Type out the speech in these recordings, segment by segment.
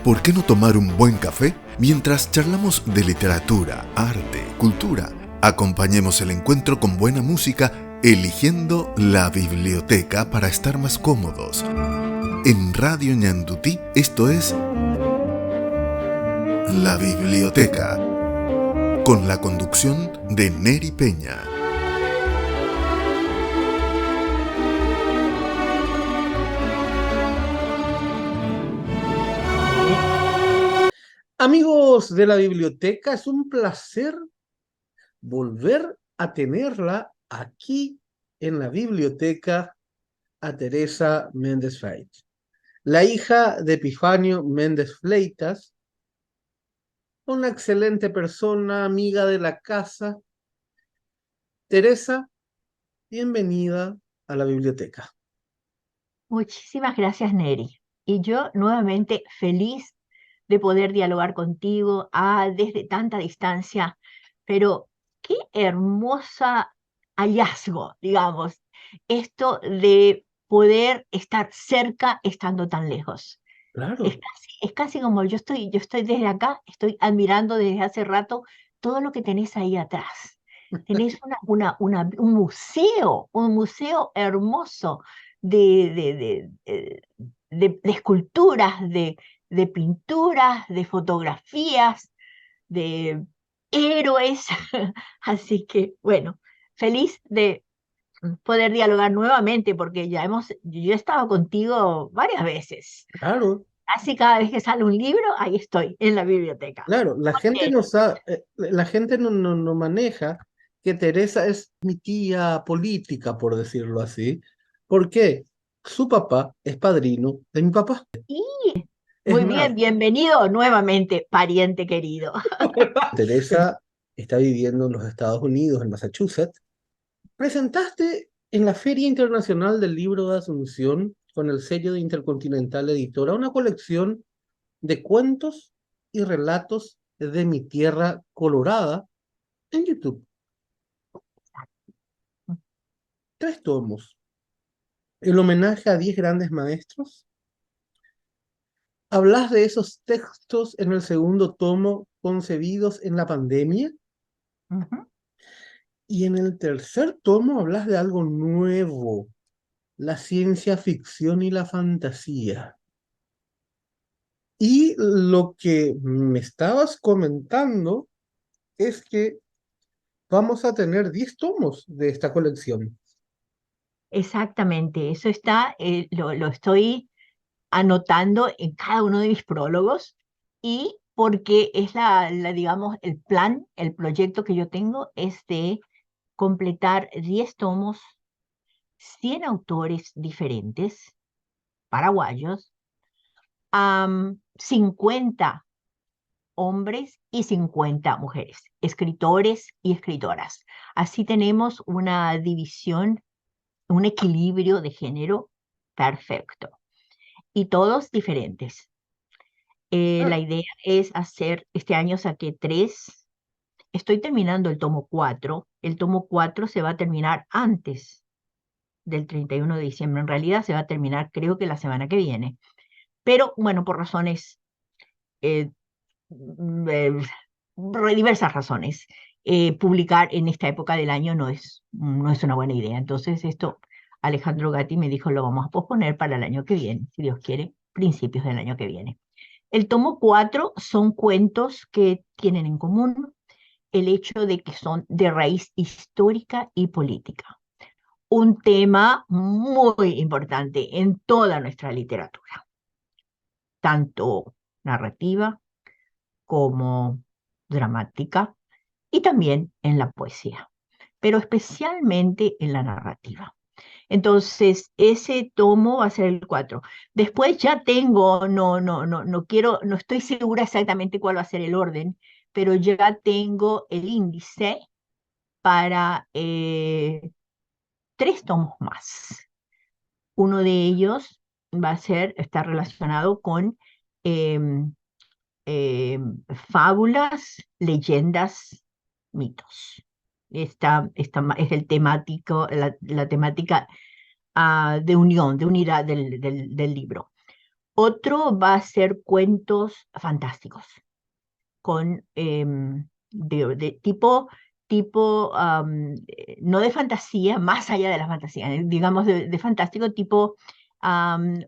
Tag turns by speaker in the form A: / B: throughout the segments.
A: ¿Por qué no tomar un buen café mientras charlamos de literatura, arte, cultura? Acompañemos el encuentro con buena música, eligiendo la biblioteca para estar más cómodos. En Radio Ñandutí, esto es La Biblioteca, con la conducción de Neri Peña.
B: Amigos de la biblioteca, es un placer volver a tenerla aquí en la biblioteca a Teresa Méndez Feit, la hija de Epifanio Méndez Fleitas, una excelente persona, amiga de la casa. Teresa, bienvenida a la biblioteca.
C: Muchísimas gracias, Neri. Y yo nuevamente feliz de poder dialogar contigo desde tanta distancia, pero qué hermosa hallazgo, digamos, esto de poder estar cerca estando tan lejos.
B: Claro,
C: Es casi como yo estoy desde acá, estoy admirando desde hace rato todo lo que tenés ahí atrás. Tenés un museo hermoso de esculturas, de pinturas, de fotografías, de héroes. Así que, bueno, feliz de poder dialogar nuevamente porque yo he estado contigo varias veces.
B: claro,
C: Así cada vez que sale un libro, ahí estoy, en la biblioteca.
B: claro. La gente
C: Ok.
B: no sabe, la gente no maneja que Teresa es mi tía política, por decirlo así. ¿Por qué? Su papá es padrino de mi papá.
C: Y
B: Es
C: muy bien,
B: más,
C: bienvenido nuevamente, pariente querido.
B: Teresa está viviendo en los Estados Unidos, en Massachusetts. Presentaste en la Feria Internacional del Libro de Asunción con el sello de Intercontinental Editora una colección de cuentos y relatos de mi tierra colorada en YouTube. 3 tomos. El homenaje a 10 grandes maestros. Hablas de esos textos en el segundo tomo concebidos en la pandemia.
C: Ujú.
B: Y en el tercer tomo hablas de algo nuevo, la ciencia ficción y la fantasía. Y lo que me estabas comentando es que vamos a tener 10 tomos de esta colección.
C: Exactamente, eso lo estoy anotando en cada uno de mis prólogos y porque es digamos, el plan, el proyecto que yo tengo es de completar 10 tomos, 100 autores diferentes, paraguayos, 50 hombres y 50 mujeres, escritores y escritoras. Así tenemos una división, un equilibrio de género perfecto y todos diferentes.
B: Ah,
C: La idea es hacer, este año saqué 3, estoy terminando el tomo 4, el tomo 4 se va a terminar antes del 31 de diciembre, en realidad se va a terminar creo que la semana que viene, pero bueno, por razones eh, eh, diversas razones. Publicar en esta época del año no es una buena idea. Entonces esto, Alejandro Gatti me dijo, lo vamos a posponer para el año que viene, si Dios quiere, principios del año que viene. El tomo 4 son cuentos que tienen en común el hecho de que son de raíz histórica y política. Un tema muy importante en toda nuestra literatura, tanto narrativa como dramática y también en la poesía, pero especialmente en la narrativa. Entonces, ese tomo va a ser el 4. Después ya tengo, no estoy segura exactamente cuál va a ser el orden, pero ya tengo el índice para 3 tomos más. Uno de ellos está relacionado con em, fábulas, leyendas, mitos. Es el temático, la temática de unión, de unidad del libro. Otro va a ser cuentos fantásticos, con no de fantasía, más allá de la fantasía, digamos de fantástico, tipo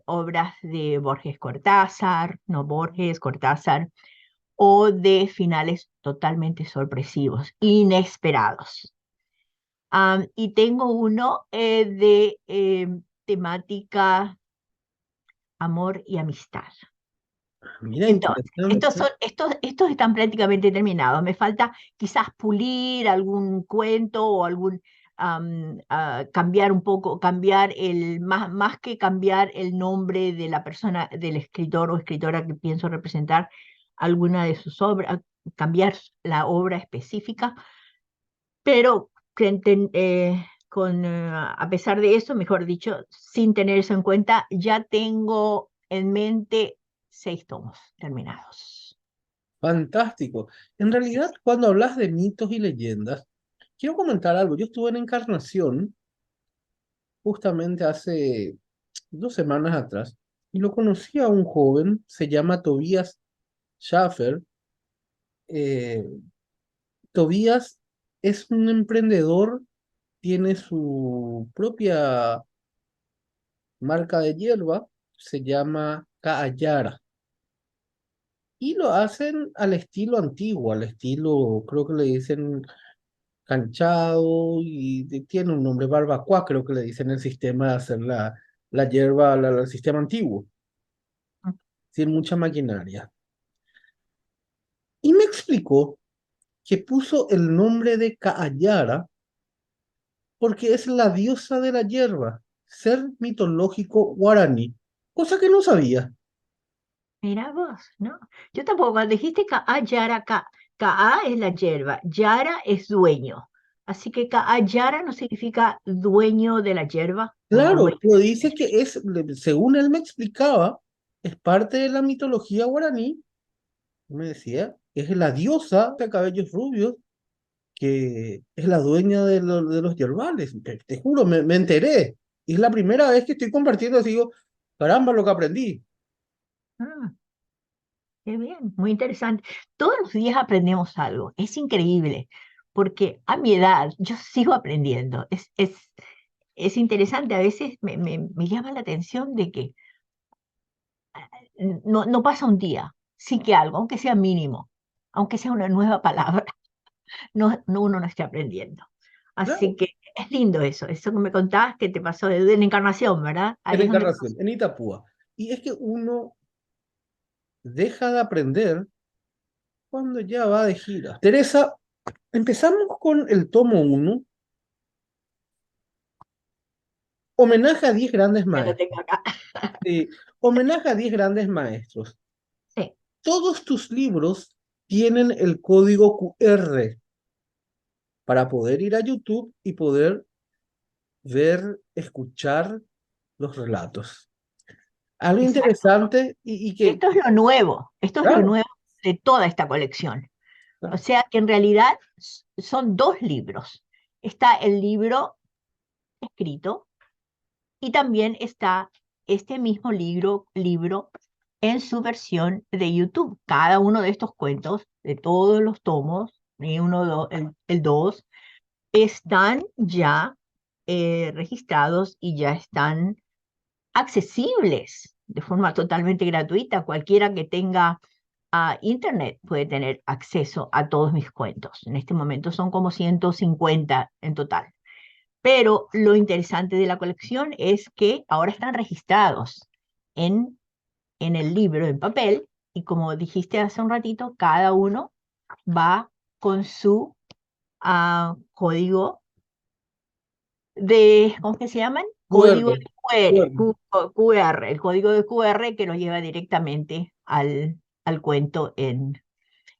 C: obras de Borges Cortázar, no Borges, Cortázar, o de finales totalmente sorpresivos, inesperados. Y tengo uno de temática amor y amistad.
B: Mira,
C: Entonces,
B: interesante.
C: estos están prácticamente terminados. Me falta quizás pulir algún cuento o cambiar un poco, más que cambiar el nombre de la persona, del escritor o escritora que pienso representar alguna de sus obras, cambiar la obra específica, pero a pesar de eso, mejor dicho, sin tener eso en cuenta, ya tengo en mente 6 tomos terminados.
B: Fantástico. En realidad, cuando hablas de mitos y leyendas, quiero comentar algo. Yo estuve en Encarnación justamente hace 2 semanas atrás y lo conocí a un joven, se llama Tobías Schaffer. Eh, Tobías es un emprendedor, tiene su propia marca de hierba, se llama Caayara. Y lo hacen al estilo antiguo, al estilo, creo que le dicen canchado y tiene un nombre, barbacoa, creo que le dicen el sistema de hacer la hierba, el sistema antiguo, sin mucha maquinaria. Y me explicó que puso el nombre de Caayara porque es la diosa de la hierba, ser mitológico guaraní, cosa que no sabía.
C: Mira vos, ¿no? Yo tampoco, cuando dijiste Ka'a, Yara, Ka'a es la hierba, Yara es dueño. Así que Ka'a Yara no significa dueño de la hierba o
B: Claro,
C: dueño.
B: pero dice que es, según él me explicaba, es parte de la mitología guaraní, me decía, es la diosa de cabellos rubios que es la dueña de los yerbales. Te juro, me enteré. Y es la primera vez que estoy compartiendo así, digo, caramba, lo que aprendí.
C: Ah, qué bien, muy interesante. Todos los días aprendemos algo, es increíble, porque a mi edad yo sigo aprendiendo. Es interesante, a veces me llama la atención de que no pasa un día, sí que algo, aunque sea mínimo, aunque sea una nueva palabra, uno no esté aprendiendo. Así
B: Claro,
C: que es lindo eso que me contabas que te pasó de la encarnación, ¿verdad?
B: en
C: Ahí es donde
B: Encarnación, en Itapúa. Y es que uno deja de aprender cuando ya va de gira. Teresa, empezamos con el tomo 1, homenaje a 10 grandes
C: ya lo tengo
B: maestros.
C: acá.
B: Homenaje a 10 grandes maestros.
C: Sí,
B: Todos tus libros tienen el código QR para poder ir a YouTube y poder ver, escuchar los relatos. Algo
C: exacto.
B: interesante y que,
C: Esto es lo
B: claro,
C: nuevo de toda esta colección. O
B: claro,
C: sea que en realidad son 2 libros. Está el libro escrito y también está este mismo libro en su versión de YouTube. Cada uno de estos cuentos, de todos los tomos, el 2, están ya registrados y ya están accesibles de forma totalmente gratuita. Cualquiera que tenga internet puede tener acceso a todos mis cuentos. En este momento son como 150 en total. Pero lo interesante de la colección es que ahora están registrados en, en el libro en papel y como dijiste hace un ratito, cada uno va con su código ¿cómo es que se llaman? Código de
B: QR,
C: QR,
B: QR.
C: QR, el código de QR que nos lleva directamente al cuento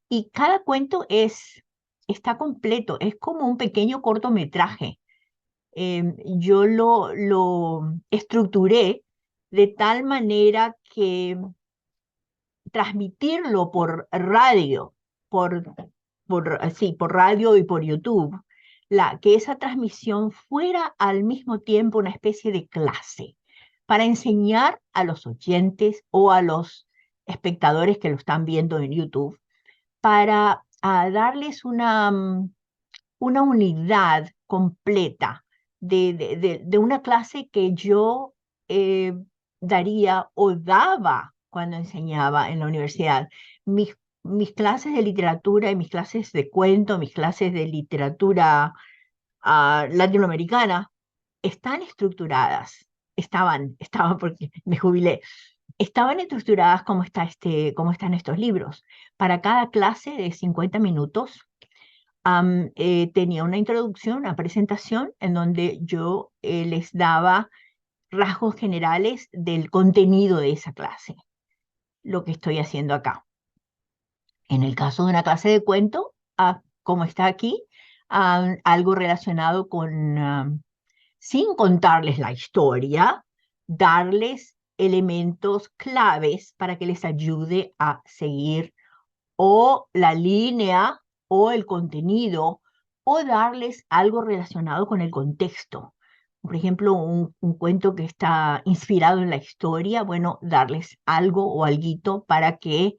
C: y cada cuento está completo, es como un pequeño cortometraje. Yo lo estructuré de tal manera que transmitirlo por radio, por radio y por YouTube, que esa transmisión fuera al mismo tiempo una especie de clase. para enseñar a los oyentes o a los espectadores que lo están viendo en YouTube, para darles una unidad completa de una clase que yo eh, daría o daba cuando enseñaba en la universidad. Mis clases de literatura y mis clases de cuento, mis clases de literatura latinoamericana están estructuradas, estaban porque me jubilé, estaban estructuradas como están estos libros. Para cada clase de 50 minutos, tenía una introducción, una presentación en donde yo les daba rasgos generales del contenido de esa clase, lo que estoy haciendo acá. En el caso de una clase de cuento, como está aquí, algo relacionado con, sin contarles la historia, darles elementos claves para que les ayude a seguir o la línea o el contenido, o darles algo relacionado con el contexto. Por ejemplo, un cuento que está inspirado en la historia, bueno, darles algo o alguito para que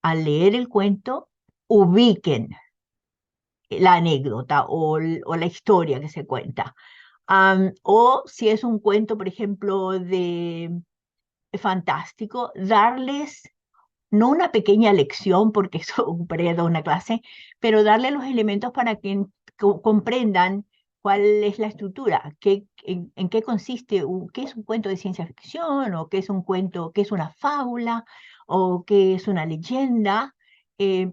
C: al leer el cuento ubiquen la anécdota o la historia que se cuenta. O si es un cuento, por ejemplo, de fantástico, darles no una pequeña lección, porque eso ocuparía una clase, pero darle los elementos para que comprendan cuál es la estructura, en qué consiste, qué es un cuento de ciencia ficción, o qué es un cuento, qué es una fábula, o qué es una leyenda. Y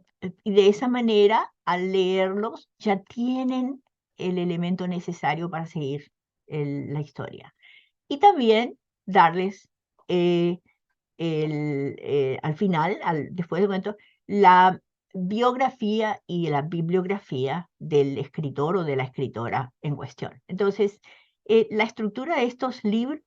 C: de esa manera, al leerlos, ya tienen el elemento necesario para seguir la historia. Y también darles eh, al final, después de un momento, la biografía y la bibliografía del escritor o de la escritora en cuestión. Entonces, la estructura de estos libros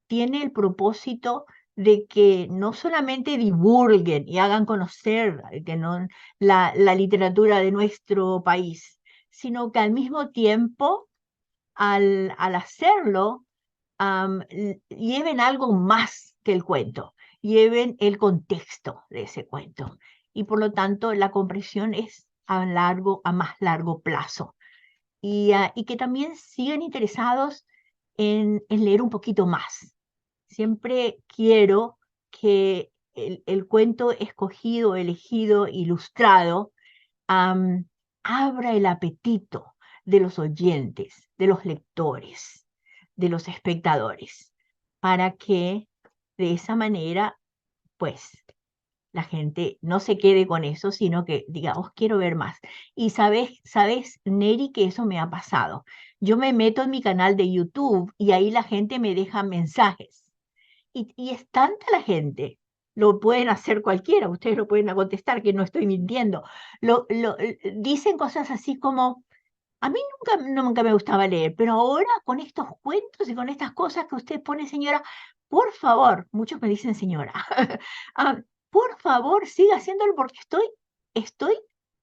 C: tiene el propósito de que no solamente divulguen y hagan conocer que no, la literatura de nuestro país, sino que al mismo tiempo, al hacerlo, lleven algo más que el cuento, lleven el contexto de ese cuento. Y por lo tanto, la comprensión es a más largo plazo. Y que también sigan interesados en leer un poquito más. Siempre quiero que el cuento escogido, elegido, ilustrado, am, abra el apetito de los oyentes, de los lectores, de los espectadores, para que de esa manera, pues, la gente no se quede con eso, sino que diga, oh, quiero ver más. Y sabes, Neri, que eso me ha pasado. Yo me meto en mi canal de YouTube y ahí la gente me deja mensajes. Y es tanta la gente, lo pueden hacer cualquiera, ustedes lo pueden contestar, que no estoy mintiendo. Dicen cosas así como, a mí nunca me gustaba leer, pero ahora con estos cuentos y con estas cosas que usted pone, señora, por favor, muchos me dicen señora, ah, por favor, siga haciéndolo porque estoy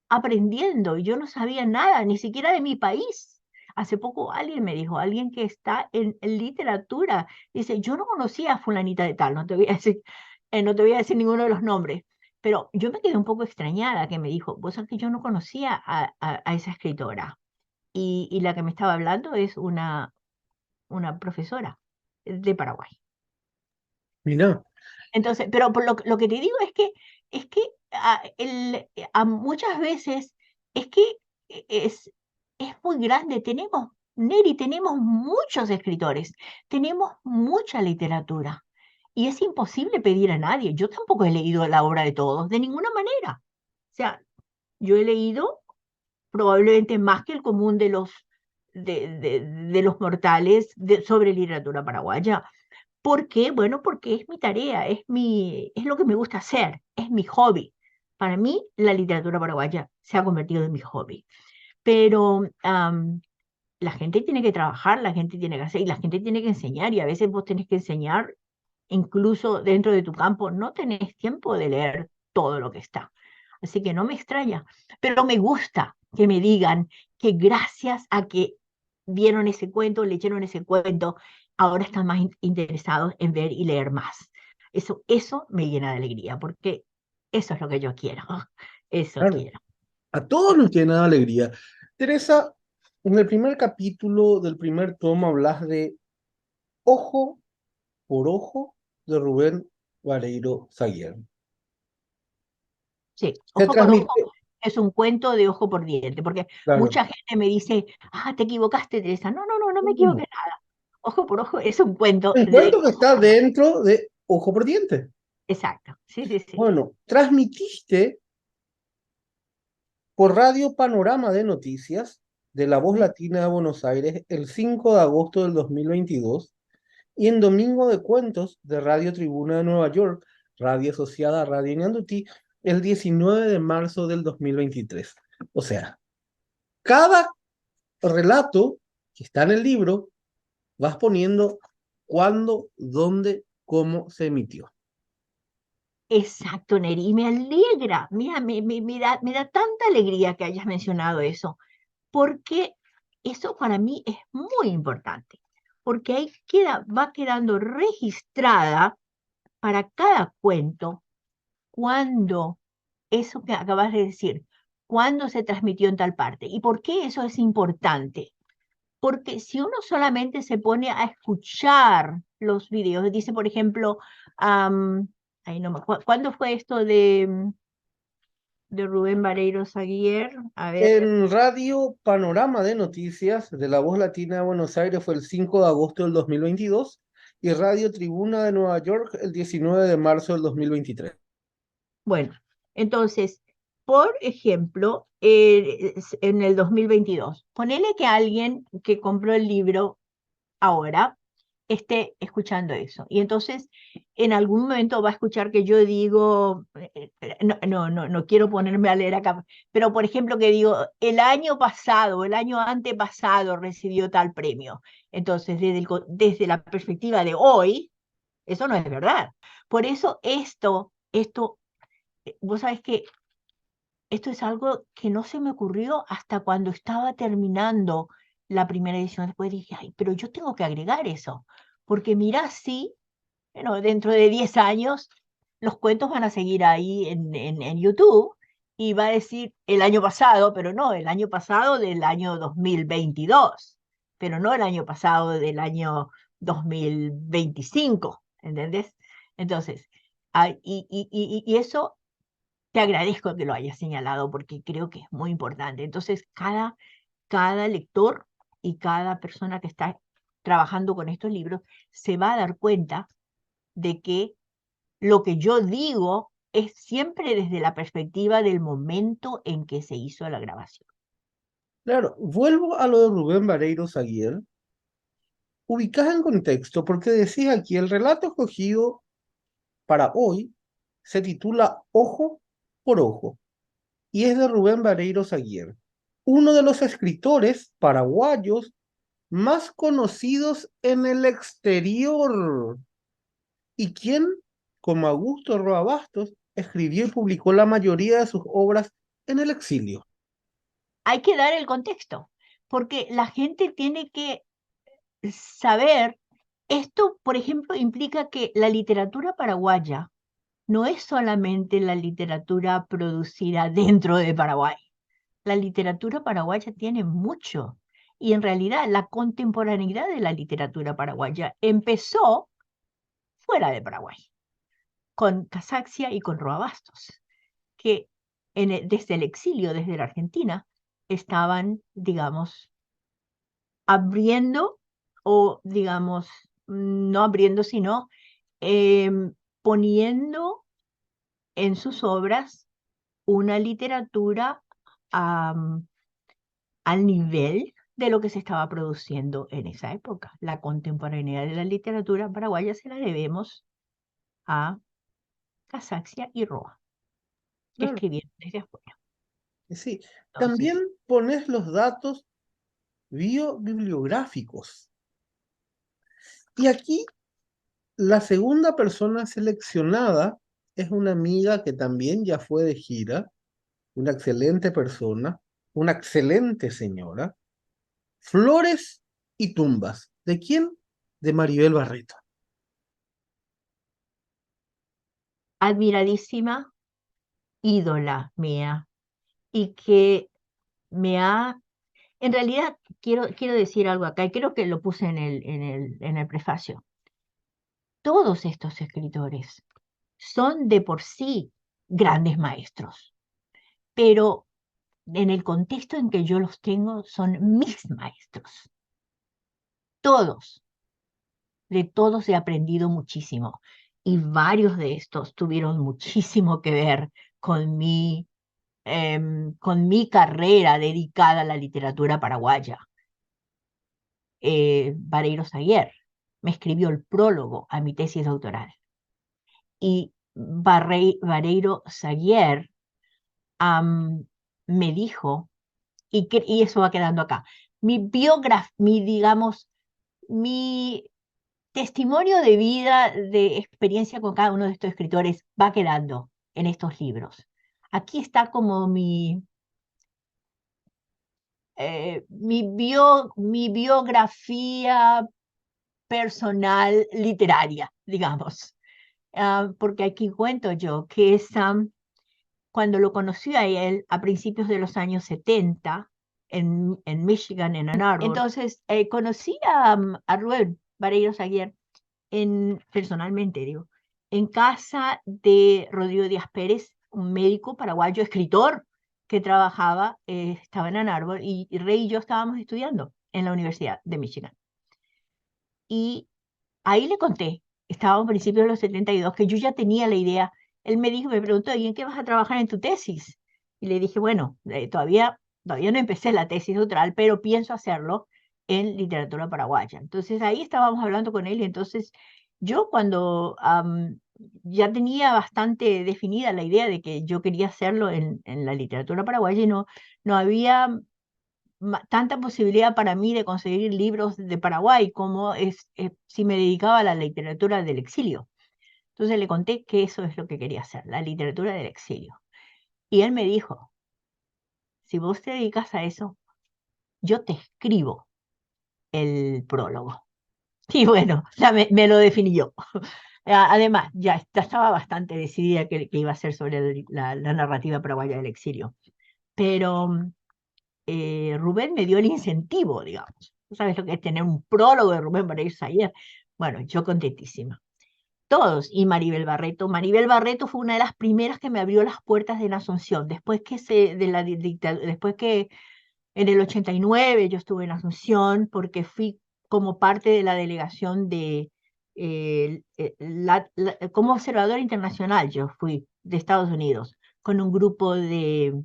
C: aprendiendo. Yo no sabía nada, ni siquiera de mi país. Hace poco alguien me dijo, alguien que está en literatura, dice, yo no conocía a fulanita de tal, no te voy a decir ninguno de los nombres, pero yo me quedé un poco extrañada que me dijo, vos sabés que yo no conocía a esa escritora. Y la que me estaba hablando es una profesora de Paraguay.
B: Mira,
C: Entonces, pero por lo que te digo es que muchas veces es que es muy grande. Neri, tenemos muchos escritores, tenemos mucha literatura. Y es imposible pedir a nadie. Yo tampoco he leído la obra de todos, de ninguna manera. O sea, yo he leído probablemente más que el común de los mortales sobre literatura paraguaya. ¿Por qué? Bueno, porque es mi tarea, es lo que me gusta hacer, es mi hobby. Para mí, la literatura paraguaya se ha convertido en mi hobby. Pero la gente tiene que trabajar, la gente tiene que hacer, y la gente tiene que enseñar, y a veces vos tenés que enseñar, incluso dentro de tu campo, no tenés tiempo de leer todo lo que está. Así que no me extraña, pero me gusta que me digan que gracias a que vieron ese cuento, leyeron ese cuento, ahora están más interesados en ver y leer más. Eso me llena de alegría, porque eso es lo que yo quiero. Eso
B: Claro,
C: quiero.
B: a todos nos llena de alegría. Teresa, en el primer capítulo del primer tomo hablas de Ojo por Ojo de Rubén Vareiro Saguier.
C: Sí,
B: Se
C: ojo por ojo
B: transmite,
C: es un cuento de ojo por diente, porque
B: claro,
C: mucha gente me dice, te equivocaste, Teresa. No, no, no, no me
B: ¿cómo?
C: equivoqué nada. Ojo por ojo es un cuento
B: Un
C: de
B: cuento que
C: ojo
B: está
C: por diente.
B: dentro de Ojo por Diente.
C: Exacto, sí, sí, sí.
B: Bueno, transmitiste por Radio Panorama de Noticias de La Voz
C: Ujú.
B: Latina de Buenos Aires el 5 de agosto del 2022 y en Domingo de Cuentos de Radio Tribuna de Nueva York, radio asociada a Radio Ñandutí, el 19 de marzo del 2023. O sea, cada relato que está en el libro vas poniendo cuándo, dónde, cómo se emitió.
C: Exacto, Neri. Y me alegra, mira, me da tanta alegría que hayas mencionado eso, porque eso para mí es muy importante, porque ahí va quedando registrada para cada cuento cuándo, eso que acabas de decir, cuándo se transmitió en tal parte. ¿Y por qué eso es importante? Porque si uno solamente se pone a escuchar los videos, dice, por ejemplo, ay, no ¿cuándo fue esto de Rubén Vareiro Saguier? A ver,
B: En Radio Panorama de Noticias de La Voz Latina de Buenos Aires fue el 5 de agosto del 2022 y Radio Tribuna de Nueva York el 19 de marzo del 2023.
C: bueno, entonces, por ejemplo, en el 2022, ponele que alguien que compró el libro ahora esté escuchando eso. Y entonces, en algún momento va a escuchar que yo digo, no quiero ponerme a leer acá, pero por ejemplo que digo, el año pasado, el año antepasado recibió tal premio. Entonces, desde la perspectiva de hoy, eso no es verdad. Por eso vos sabés que esto es algo que no se me ocurrió hasta cuando estaba terminando la primera edición. Después dije, ay, pero yo tengo que agregar eso, porque mira, sí, bueno, dentro de 10 años los cuentos van a seguir ahí en YouTube y va a decir el año pasado, pero no, el año pasado del año 2022, pero no el año pasado del año 2025, ¿entendés? Entonces, y eso te agradezco que lo hayas señalado porque creo que es muy importante. Entonces, cada lector y cada persona que está trabajando con estos libros se va a dar cuenta de que lo que yo digo es siempre desde la perspectiva del momento en que se hizo la grabación.
B: Claro, vuelvo a lo de Rubén Vareiro Saguier, ubicás en contexto, porque decís aquí, el relato escogido para hoy se titula Ojo por Ojo y es de Rubén Vareiro Saguier, uno de los escritores paraguayos más conocidos en el exterior y quien, como Augusto Roa Bastos, escribió y publicó la mayoría de sus obras en el exilio.
C: Hay que dar el contexto, porque la gente tiene que saber, esto, por ejemplo, implica que la literatura paraguaya no es solamente la literatura producida dentro de Paraguay. La literatura paraguaya tiene mucho. Y en realidad la contemporaneidad de la literatura paraguaya empezó fuera de Paraguay, con Casaxia y con Roa Bastos, que desde el exilio, desde la Argentina, estaban, digamos, abriendo o, digamos, no abriendo, sino poniendo en sus obras una literatura am, al nivel de lo que se estaba produciendo en esa época. La contemporaneidad de la literatura paraguaya se la debemos a Casaxia y Roa, que
B: Claro,
C: escribieron desde afuera.
B: sí. También
C: Entonces,
B: pones los datos biobibliográficos. Y aquí la segunda persona seleccionada es una amiga que también ya fue de gira, una excelente persona, una excelente señora, Flores y Tumbas. ¿De quién? de Maribel Barreto?
C: Admiradísima, ídola mía, y que me ha... En realidad, quiero decir algo acá, y creo que lo puse en el prefacio. Todos estos escritores son de por sí grandes maestros, pero en el contexto en que yo los tengo, son mis maestros. Todos, de todos he aprendido muchísimo. Y varios de estos tuvieron muchísimo que ver con mi carrera dedicada a la literatura paraguaya. Vareiro Saguier me escribió el prólogo a mi tesis doctoral. Y Vareiro Saguier me dijo, y eso va quedando acá, digamos, mi testimonio de vida, de experiencia con cada uno de estos escritores va quedando en estos libros. Aquí está como mi biografía personal literaria, digamos. Porque aquí cuento yo que cuando lo conocí a él a principios de los años 70 en Michigan, en Ann Arbor. Entonces, conocí a Rubén Vareiro Saguier personalmente, digo, en casa de Rodrigo Díaz Pérez, un médico paraguayo, escritor, que estaba en Ann Arbor, y Rey y yo estábamos estudiando en la Universidad de Michigan. Y ahí le conté, estábamos a principios de los 72, que yo ya tenía la idea. Él me preguntó, ¿y en qué vas a trabajar en tu tesis? Y le dije, bueno, todavía no empecé la tesis doctoral, pero pienso hacerlo en literatura paraguaya. Entonces ahí estábamos hablando con él, y entonces yo cuando ya tenía bastante definida la idea de que yo quería hacerlo en la literatura paraguaya, y no había tanta posibilidad para mí de conseguir libros de Paraguay como si me dedicaba a la literatura del exilio. Entonces le conté que eso es lo que quería hacer, la literatura del exilio. Y él me dijo, si vos te dedicas a eso, yo te escribo el prólogo. Y bueno, ya me lo definí yo. Además, ya estaba bastante decidida que iba a ser sobre la narrativa paraguaya del exilio. Pero Rubén me dio el incentivo, digamos. ¿Tú sabes lo que es tener un prólogo de Rubén para irse ayer? Bueno, yo contentísima. Todos, y Maribel Barreto. Maribel Barreto fue una de las primeras que me abrió las puertas de la Asunción. Después que en el 89 yo estuve en Asunción, porque fui como parte de la delegación como observadora internacional, yo fui de Estados Unidos, con un grupo de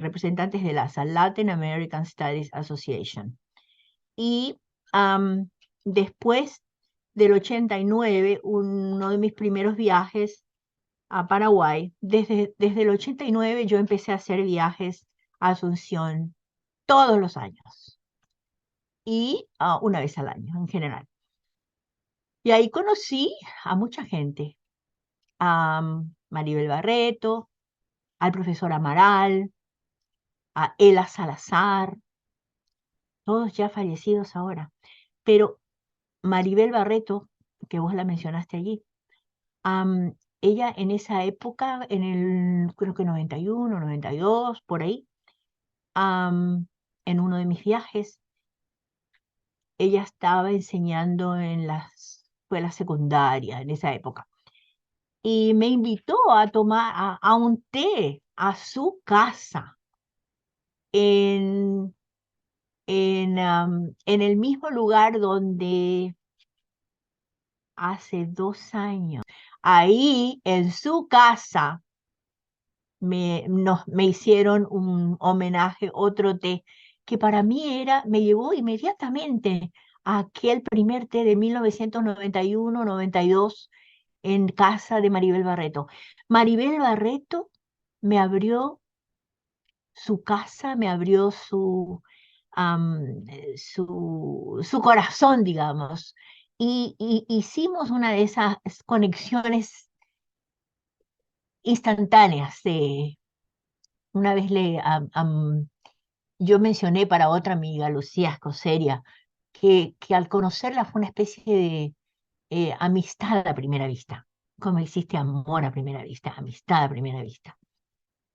C: representantes de la Latin American Studies Association. Y después del 89, uno de mis primeros viajes a Paraguay, desde el 89 yo empecé a hacer viajes a Asunción todos los años, y una vez al año en general. Y ahí conocí a mucha gente, a Maribel Barreto, al profesor Amaral, a Ela Salazar, todos ya fallecidos ahora. Pero Maribel Barreto, que vos la mencionaste allí, ella en esa época, creo que 91, 92, por ahí, en uno de mis viajes, ella estaba enseñando en la escuela secundaria en esa época. Y me invitó a tomar a un té a su casa en, en el mismo lugar donde hace 2 años, ahí en su casa, me hicieron un homenaje, otro té, que para mí me llevó inmediatamente a aquel primer té de 1991-92 en casa de Maribel Barreto. Maribel Barreto me abrió su casa, me abrió su corazón, digamos, y hicimos una de esas conexiones instantáneas. Una vez yo mencioné para otra amiga, Lucía Escoceria, que al conocerla fue una especie de amistad a primera vista. Como existe amor a primera vista, amistad a primera vista.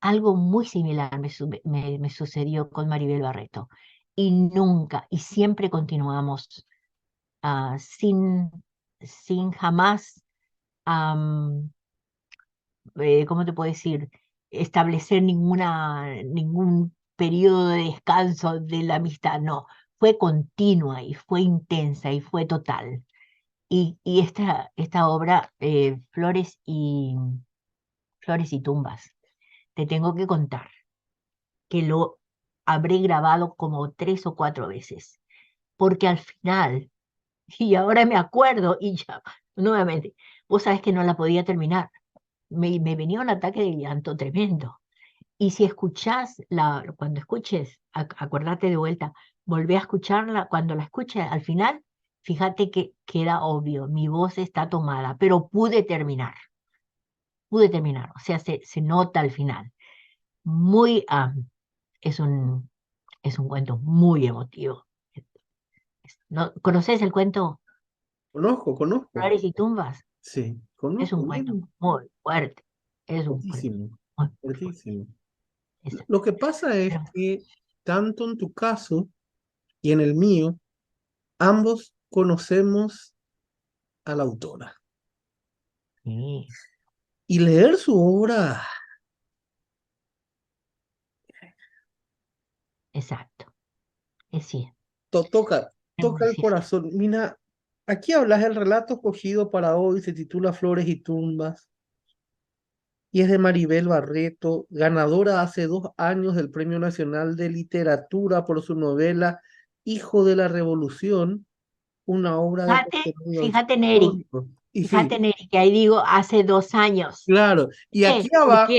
C: Algo muy similar me sucedió con Maribel Barreto. Y nunca, y siempre continuamos sin jamás, ¿cómo te puedo decir? Establecer ningún periodo de descanso de la amistad. No, fue continua y fue intensa y fue total. Y esta obra, Flores y tumbas, te tengo que contar que lo habré grabado como 3 o 4 veces, porque al final, y ahora me acuerdo, y ya, nuevamente, vos sabés que no la podía terminar, me venía un ataque de llanto tremendo. Y si escuchás, cuando escuches, acordate de vuelta, volvé a escucharla, cuando la escuches al final, fíjate que queda obvio, mi voz está tomada, pero pude terminar, o sea, se nota al final. Muy, es un, es un cuento muy emotivo. ¿No? ¿Conoces el cuento
B: Conozco.
C: Flores y tumbas?
B: Sí,
C: Es
B: conozco
C: un cuento
B: bien.
C: muy fuerte, es un cuento
B: Fuertísimo,
C: muy fuerte.
B: fuertísimo.
C: Esa-
B: Lo que pasa es
C: pero
B: que tanto en tu caso y en el mío, ambos conocemos a la autora.
C: sí,
B: Y leer su obra
C: exacto, es cierto,
B: toca,
C: es
B: toca
C: muy
B: el
C: cierto.
B: corazón. Mira, aquí hablas, el relato escogido para hoy se titula Flores y tumbas y es de Maribel Barreto, ganadora hace 2 años del Premio Nacional de Literatura por su novela Hijo de la Revolución, una obra de contenido
C: Neri,
B: histórico. Y
C: fíjate,
B: sí,
C: Neri, que ahí digo hace 2 años.
B: claro. Y aquí
C: Porque
B: abajo,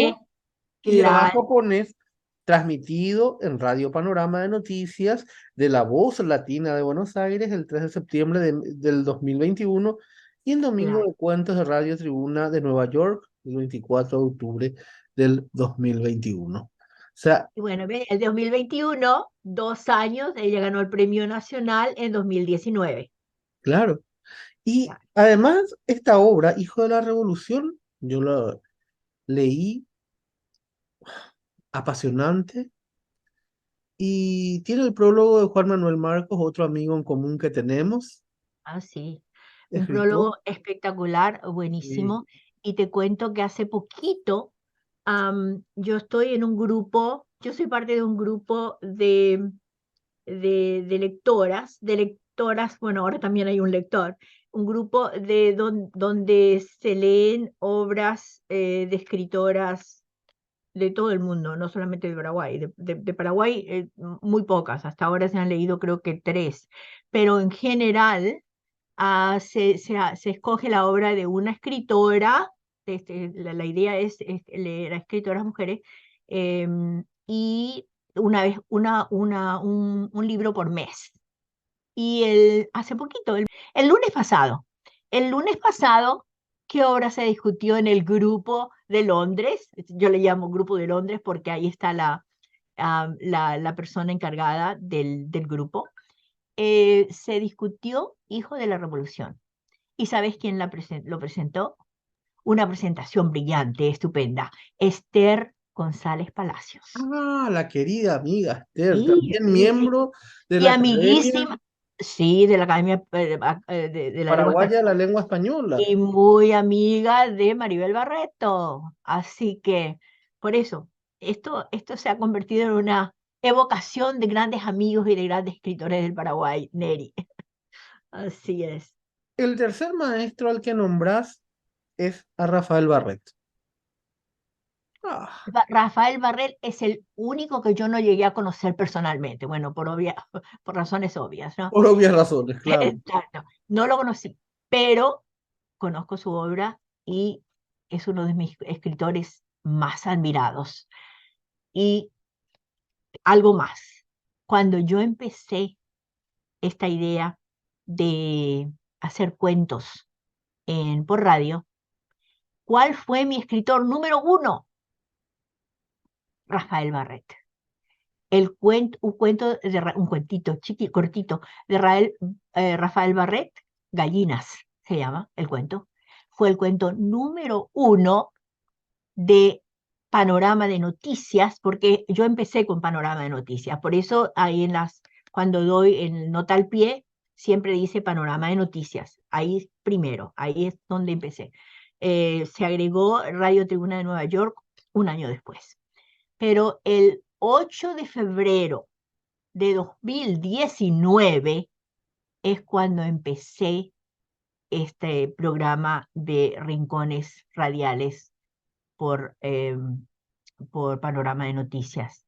B: y
C: la,
B: abajo pones transmitido en Radio Panorama de Noticias de La Voz Latina de Buenos Aires el 3 de septiembre del 2021 y en Domingo
C: la,
B: de Cuentos de Radio Tribuna de Nueva York el 24 de octubre del 2021. O sea,
C: y bueno, ve, el 2021, 2 años, ella ganó el Premio Nacional en 2019.
B: claro. Y
C: Ya.
B: además, esta obra, Hijo de la Revolución, yo la leí, apasionante. Y tiene el prólogo de Juan Manuel Marcos, otro amigo en común que tenemos,
C: Ah, sí, un
B: escritor.
C: prólogo espectacular,
B: Y
C: buenísimo. Y te cuento que hace poquito yo estoy en un grupo, yo soy parte de un grupo de lectoras, bueno, ahora también hay un lector, un grupo donde se leen obras de escritoras de todo el mundo, no solamente de Paraguay. De Paraguay, muy pocas, hasta ahora se han leído creo que 3, pero en general se escoge la obra de una escritora, la idea es leer a escritoras mujeres, y una vez un libro por mes. Y hace poquito, el lunes pasado, ¿qué obra se discutió en el grupo de Londres? Yo le llamo grupo de Londres porque ahí está la persona encargada del grupo. Se discutió Hijo de la Revolución. ¿Y sabes quién lo presentó? Una presentación brillante, estupenda. Esther González Palacios.
B: la querida amiga Esther,
C: Sí,
B: también
C: sí, sí.
B: miembro de
C: Y
B: la Academia
C: amiguísima, sí, de la Academia de la Lengua
B: Paraguaya de la
C: Española
B: Lengua Española.
C: y muy amiga de Maribel Barreto. Así que, por eso, esto se ha convertido en una evocación de grandes amigos y de grandes escritores del Paraguay, Neri. Así es.
B: El tercer maestro al que nombrás es a Rafael Barret. Ah,
C: Rafael Barrel es el único que yo no llegué a conocer personalmente, bueno, por razones obvias, ¿no?
B: por obvias razones, claro.
C: Exacto, no lo conocí, pero conozco su obra y es uno de mis escritores más admirados. Y algo más, cuando yo empecé esta idea de hacer cuentos por radio, ¿cuál fue mi escritor número 1? Rafael Barret. un cuento un cuentito cortito de Rafael Barret, Gallinas se llama el cuento. Fue el cuento número 1 de Panorama de Noticias, porque yo empecé con Panorama de Noticias, por eso ahí cuando doy el nota al pie, siempre dice Panorama de Noticias, ahí primero, ahí es donde empecé. Se agregó Radio Tribuna de Nueva York un año después. Pero el 8 de febrero de 2019 es cuando empecé este programa de Rincones Radiales por Panorama de Noticias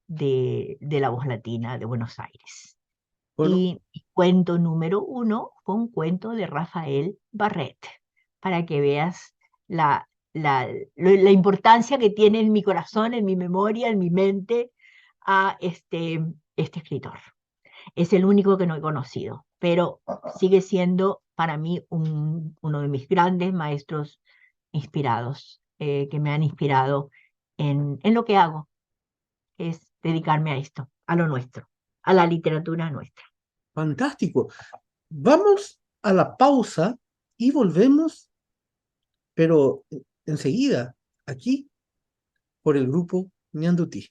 C: de La Voz Latina de Buenos Aires.
B: Bueno,
C: Y mi cuento número 1 fue un cuento de Rafael Barret, para que veas la importancia que tiene en mi corazón, en mi memoria, en mi mente, a este escritor. Es el único que no he conocido, pero sigue siendo para mí uno de mis grandes maestros inspirados, que me han inspirado en lo que hago, es dedicarme a esto, a lo nuestro, a la literatura nuestra.
B: fantástico. Vamos a la pausa y volvemos, pero enseguida, aquí, por el grupo Ñandutí.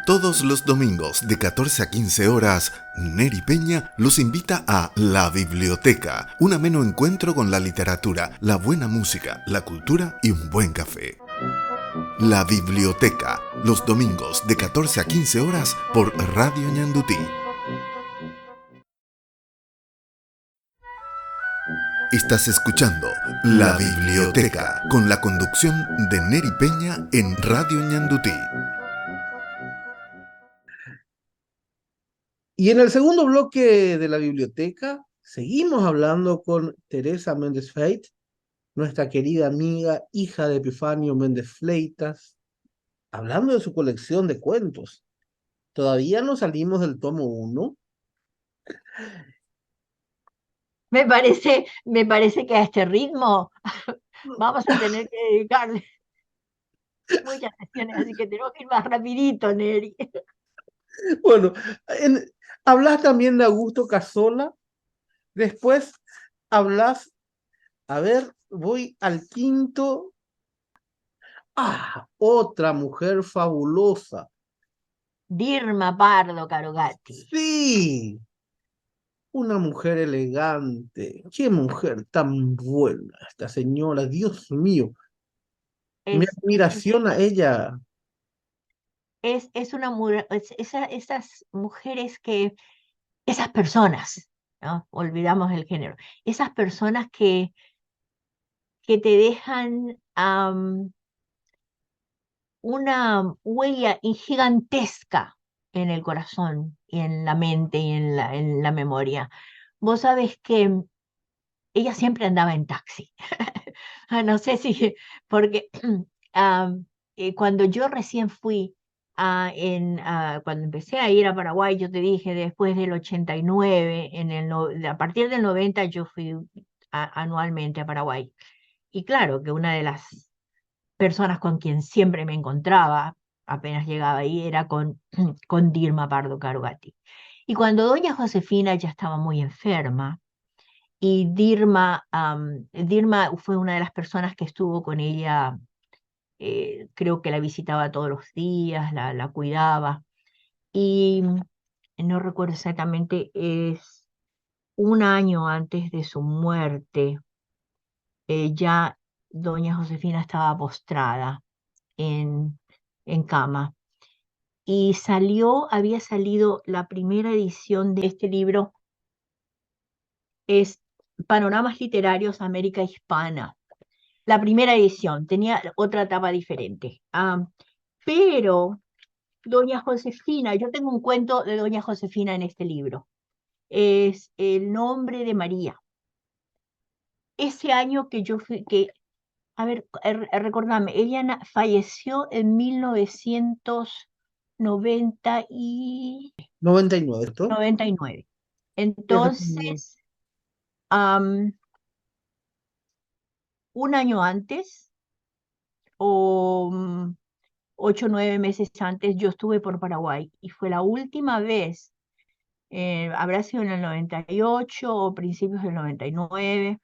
A: Todos los domingos de 14 a 15 horas, Neri Peña los invita a La Biblioteca, un ameno encuentro con la literatura, la buena música, la cultura y un buen café. La Biblioteca, los domingos de 14 a 15 horas por Radio Ñandutí. Estás escuchando La Biblioteca con la conducción de Neri Peña en Radio Ñandutí.
B: Y en el segundo bloque de la biblioteca, seguimos hablando con Teresa Méndez Feit, nuestra querida amiga, hija de Epifanio Méndez Fleitas, hablando de su colección de cuentos. Todavía no salimos del tomo 1.
C: Me parece que a este ritmo vamos a tener que dedicarle muchas sesiones, así que tenemos que ir más rapidito, Neri.
B: Bueno, hablas también de Augusto Casola. Después hablas, a ver, voy al quinto. Otra mujer fabulosa.
C: Dirma Pardo Carogatti.
B: Sí, una mujer elegante. Qué mujer tan buena esta señora, Dios mío. Mi
C: Es, es,
B: admiración a ella.
C: esas mujeres esas personas, ¿no? Olvidamos el género, esas personas que te dejan una huella gigantesca en el corazón y en la mente y en la memoria. Vos sabés que ella siempre andaba en taxi. No sé si, porque cuando yo recién fui, cuando empecé a ir a Paraguay, yo te dije, después del 89, a partir del 90 yo fui anualmente a Paraguay. Y claro que una de las personas con quien siempre me encontraba, apenas llegaba ahí, era con Dirma Pardo Carugati. Y cuando doña Josefina ya estaba muy enferma, y Dirma fue una de las personas que estuvo con ella, creo que la visitaba todos los días, la cuidaba, y no recuerdo exactamente, es un año antes de su muerte, ya doña Josefina estaba postrada en, en cama. Y había salido la primera edición de este libro, es Panoramas Literarios América Hispana. La primera edición tenía otra tapa diferente. Pero Doña Josefina, yo tengo un cuento de Doña Josefina en este libro. Es El nombre de María. Ese año que yo fui, a ver, recordame, ella falleció en
B: 99, ¿esto?
C: 1999.
B: Eso como
C: Entonces, am, un año antes, o 8 o 9 meses antes, yo estuve por Paraguay y fue la última vez, habrá sido en el 98 o principios del 99.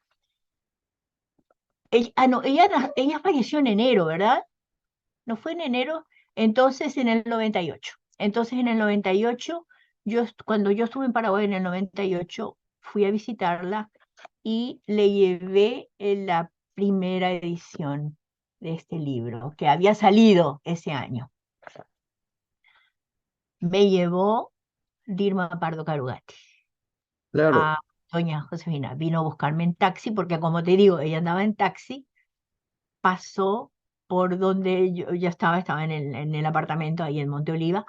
C: No, ella falleció en enero, ¿verdad? ¿No fue en enero? Entonces en el 98. Entonces en el 98, cuando yo estuve en Paraguay en el 98, fui a visitarla y le llevé la primera edición de este libro, que había salido ese año. Me llevó Dirma Pardo Carugati
B: Claro,
C: a doña Josefina. Vino a buscarme en taxi, porque como te digo, ella andaba en taxi, pasó por donde yo estaba en el apartamento ahí en Monte Oliva,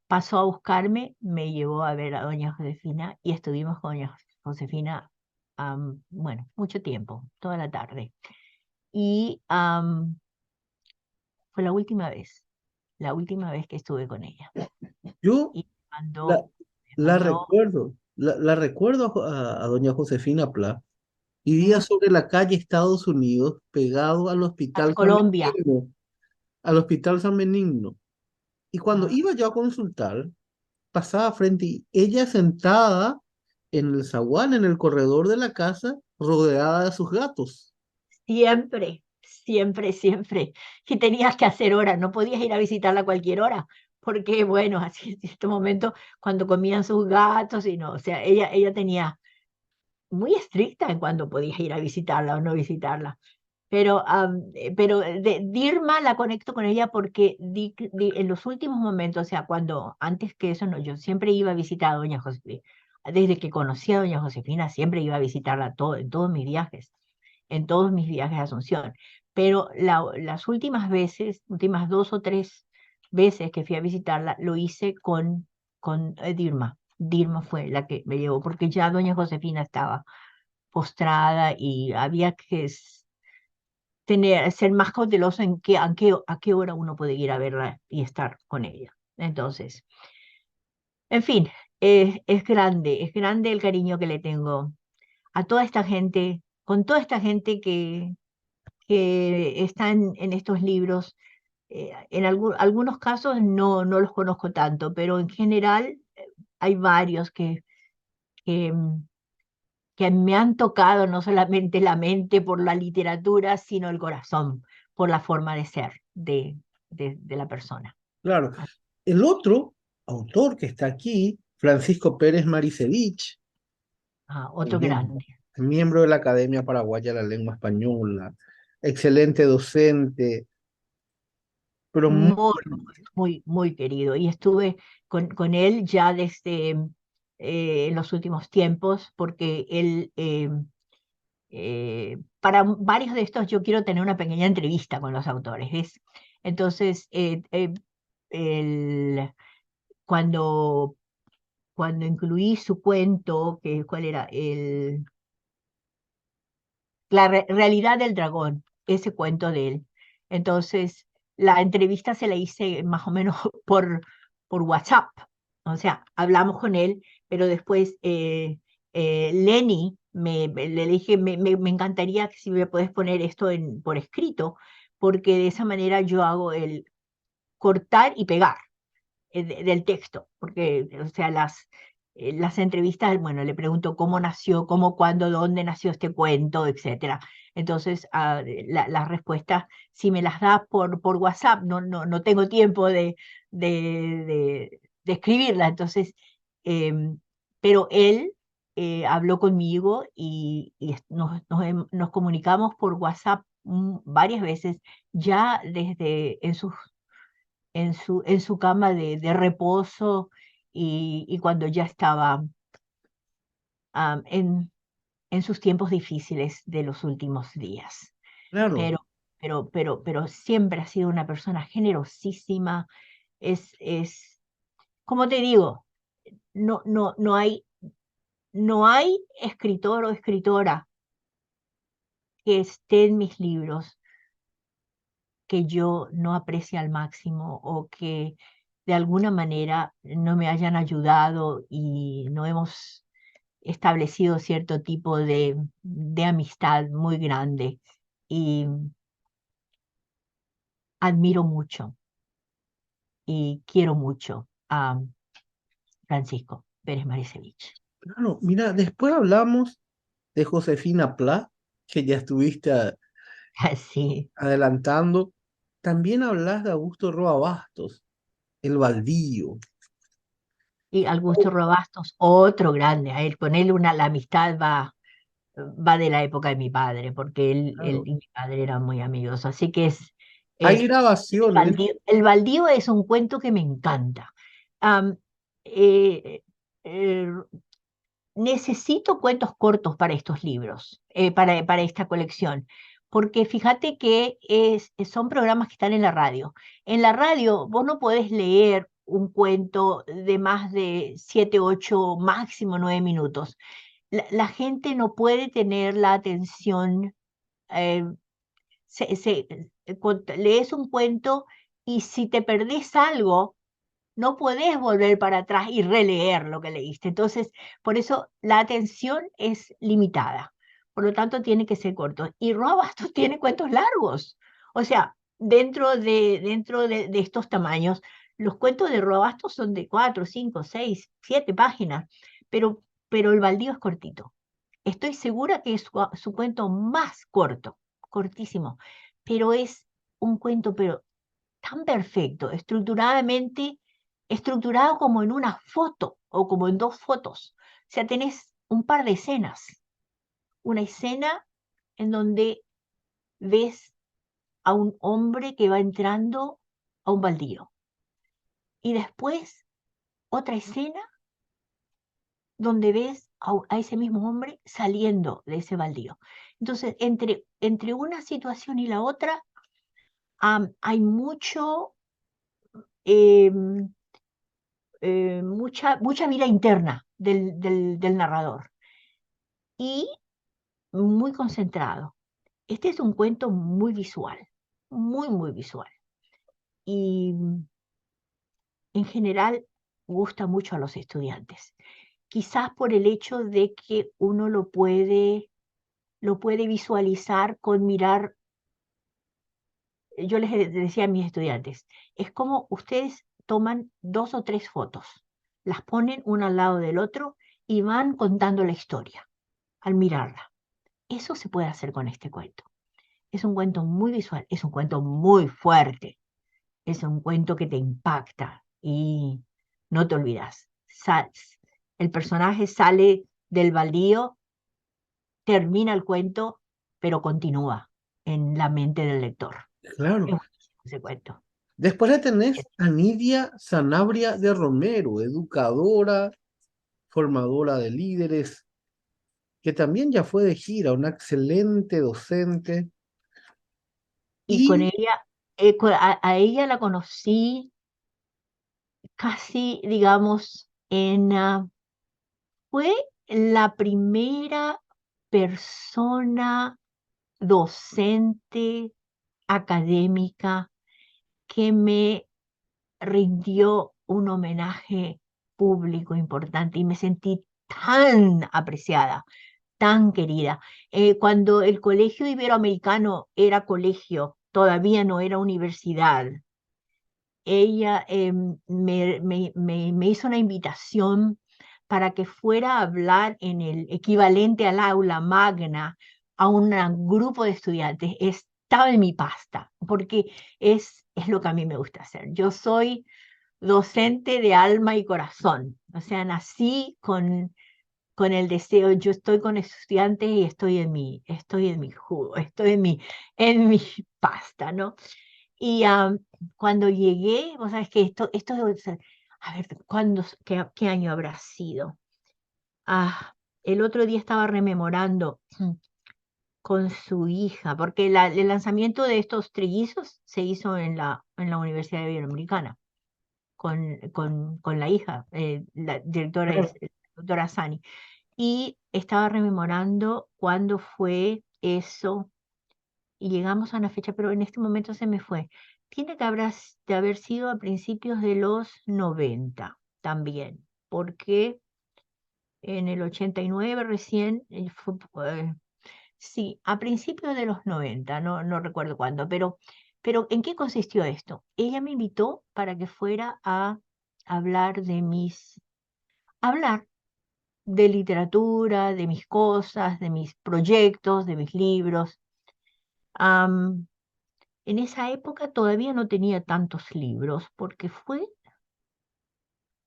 C: pasó a buscarme, me llevó a ver a doña Josefina y estuvimos con doña Josefina, bueno, mucho tiempo, toda la tarde. Y fue la última vez que estuve con ella.
B: yo
C: Y
B: la,
C: me
B: la
C: mandó
B: recuerdo, la recuerdo a doña Josefina Pla. Vivía
C: mm,
B: sobre la calle Estados Unidos, pegado al
C: a
B: Hospital San
C: Colombia.
B: Benigno, al Hospital San Benigno. Y cuando
C: Ah,
B: iba yo a consultar, pasaba frente y ella sentada en el zaguán, en el corredor de la casa, rodeada de sus gatos.
C: siempre, siempre, siempre. Y tenías que hacer horas, no podías ir a visitarla a cualquier hora, porque bueno, así en este momento, cuando comían sus gatos y no, o sea, ella tenía muy estricta en cuando podías ir a visitarla o no visitarla. Pero de Dirma la conecto con ella porque en los últimos momentos, o sea, antes que eso, no, yo siempre iba a visitar a doña Josefina. Desde que conocí a doña Josefina, siempre iba a visitarla en todos mis viajes a Asunción. Pero las últimas veces, últimas 2 o 3 veces que fui a visitarla, lo hice con Dirma. Dirma fue la que me llevó, porque ya doña Josefina estaba postrada y había que ser más cauteloso en a qué hora uno puede ir a verla y estar con ella. Entonces, en fin, es grande el cariño que le tengo a toda esta gente, con toda esta gente que está en estos libros. En algunos casos no los conozco tanto, pero en general hay varios que, mm, que me han tocado no solamente la mente por la literatura, sino el corazón por la forma de ser de la persona.
B: Claro, el otro autor que está aquí, Francisco Pérez Maricevich,
C: Otro
B: también
C: grande.
B: miembro de la Academia Paraguaya de la Lengua Española, excelente docente, pero muy
C: Muy,
B: bueno.
C: muy, muy querido. Y estuve con él ya desde en los últimos tiempos, porque él, para varios de estos, yo quiero tener una pequeña entrevista con los autores, ¿ves? Entonces, el- cuando, cuando incluí su cuento, ¿cuál era? La realidad del dragón, ese cuento de él. Entonces, la entrevista se la hice más o menos por WhatsApp. O sea, hablamos con él, pero después Lenny, le dije, me encantaría que si me puedes poner esto por escrito, porque de esa manera yo hago el cortar y pegar del texto, porque, o sea, las entrevistas, bueno, le pregunto cómo nació, cómo, cuándo, dónde nació este cuento, etcétera. Entonces, las respuestas, si me las da por WhatsApp, no tengo tiempo de escribirlas. Entonces, em, pero él habló conmigo y nos comunicamos por WhatsApp varias veces, ya desde en su cama de reposo y cuando ya estaba am, en, en sus tiempos difíciles de los últimos días.
B: Claro,
C: Pero siempre ha sido una persona generosísima. Como te digo, no hay escritor o escritora que esté en mis libros que yo no aprecie al máximo o que de alguna manera no me hayan ayudado y no hemos establecido cierto tipo de amistad muy grande y admiro mucho. y quiero mucho a Francisco Pérez Marisevich.
B: Claro, mira, después hablamos de Josefina Pla, que ya estuviste
C: Sí,
B: adelantando. También hablas de Augusto Roa Bastos, El Baldío.
C: y Augusto Robastos, otro grande, a él, con él la amistad va de la época de mi padre, porque él
B: Claro.
C: y mi padre eran muy amigos, así que
B: Hay
C: es
B: grabaciones.
C: El Baldío es un cuento que me encanta. Am, eh, eh, Necesito cuentos cortos para estos libros, para esta colección, porque fíjate que son programas que están en la radio. En la radio vos no podés leer un cuento de más de 7, 8, máximo 9 minutos. La gente no puede tener la atención. eh, Lees un cuento y si te perdés algo, no podés volver para atrás y releer lo que leíste. Entonces, por eso la atención es limitada. Por lo tanto, tiene que ser corto. Y Roa Bastos tiene cuentos largos. O sea, dentro de estos tamaños, los cuentos de Roa Bastos son de 4, 5, 6, 7 páginas, pero el baldío es cortito. Estoy segura que es su cuento más corto, cortísimo, pero es un cuento pero tan perfecto, estructurado como en una foto o como en dos fotos. O sea, tenés un par de escenas. Una escena en donde ves a un hombre que va entrando a un baldío. Y después otra escena donde ves a ese mismo hombre saliendo de ese baldío. Entonces, entre una situación y la otra, hay em, mucha vida interna del narrador y muy concentrado. Este es un cuento muy visual, muy visual. Y en general gusta mucho a los estudiantes. Quizás por el hecho de que uno lo puede visualizar con mirar. Yo les decía a mis estudiantes, es como ustedes toman 2 o 3 fotos, las ponen una al lado del otro y van contando la historia al mirarla. Eso se puede hacer con este cuento. Es un cuento muy visual, es un cuento muy fuerte, es un cuento que te impacta y no te olvidas. El personaje sale del baldío, termina el cuento, pero continúa en la mente del lector.
B: Claro.
C: Es buenísimo ese cuento.
B: Después le tenés a Nidia Sanabria de Romero, educadora, formadora de líderes, que también ya fue de gira, una excelente docente.
C: Y con
B: Y
C: ella, a ella la conocí casi, digamos, fue la primera persona docente académica que me rindió un homenaje público importante y me sentí tan apreciada, tan querida. Cuando el Colegio Iberoamericano era colegio, todavía no era universidad, ella me hizo una invitación para que fuera a hablar en el equivalente al aula magna a un grupo de estudiantes. Estaba en mi pasta, porque es lo que a mí me gusta hacer. Yo soy docente de alma y corazón, o sea, nací con el deseo, yo estoy con estudiantes y estoy en mi jugo, estoy en mi pasta, ¿no? Y cuando llegué, vos sabés que esto debe ser, a ver, qué año habrá sido? El otro día estaba rememorando con su hija, porque el lanzamiento de estos trillizos se hizo en la Universidad Iberoamericana, con la hija, la directora es
B: claro,
C: la doctora Sani, y estaba rememorando cuándo fue eso y llegamos a una fecha, pero en este momento se me fue. Tiene que de haber sido a principios de los 90 también, porque en el 89 recién sí, a principios de los 90, no recuerdo cuándo, pero Pero ¿en qué consistió esto? Ella me invitó para que fuera a hablar hablar de literatura, de mis cosas, de mis proyectos, de mis libros. Am, en esa época todavía no tenía tantos libros porque